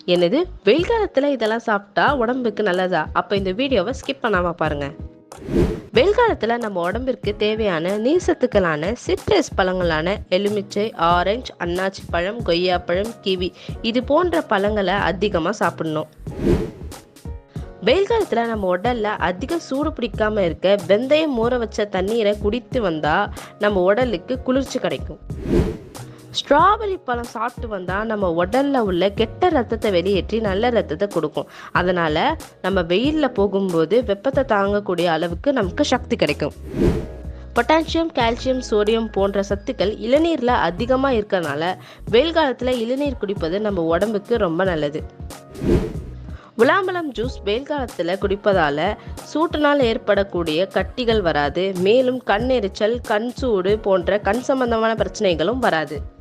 என்னது? வெயில் காலத்துல இதெல்லாம் சாப்பிட்டா உடம்புக்கு நல்லதா? அப்ப இந்த வீடியோவை ஸ்கிப் பண்ணாம பாருங்க. வெயில் காலத்துல நம்ம உடம்பிற்கு தேவையான நீர் சத்துக்களான சிட்ரஸ் பழங்களான எலுமிச்சை, ஆரஞ்சு, அன்னாச்சி பழம், கொய்யாப்பழம், கிவி இது போன்ற பழங்களை அதிகமா சாப்பிடணும். வெயில் காலத்துல நம்ம உடல்ல அதிக சூடு பிடிக்காம இருக்க வெந்தயம் ஊற வச்ச தண்ணீரை குடித்து வந்தா நம்ம உடலுக்கு குளிர்ச்சி கிடைக்கும். ஸ்ட்ராபெரி பழம் சாப்பிட்டு வந்தா நம்ம உடல்ல உள்ள கெட்ட ரத்தத்தை வெளியேற்றி நல்ல ரத்தத்தை கொடுக்கும். அதனால நம்ம வெயில்ல போகும்போது வெப்பத்தை தாங்கக்கூடிய அளவுக்கு நமக்கு சக்தி கிடைக்கும். பொட்டாசியம், கால்சியம், சோடியம் போன்ற சத்துக்கள் இளநீர்ல அதிகமா இருக்கறனால வெயில் காலத்துல இளநீர் குடிப்பது நம்ம உடம்புக்கு ரொம்ப நல்லது. முலாம்பழம் ஜூஸ் வெயில் காலத்துல குடிப்பதால சூட்டினால் ஏற்படக்கூடிய கட்டிகள் வராது. மேலும் கண் எரிச்சல், கண் சூடு போன்ற கண் சம்பந்தமான பிரச்சனைகளும் வராது.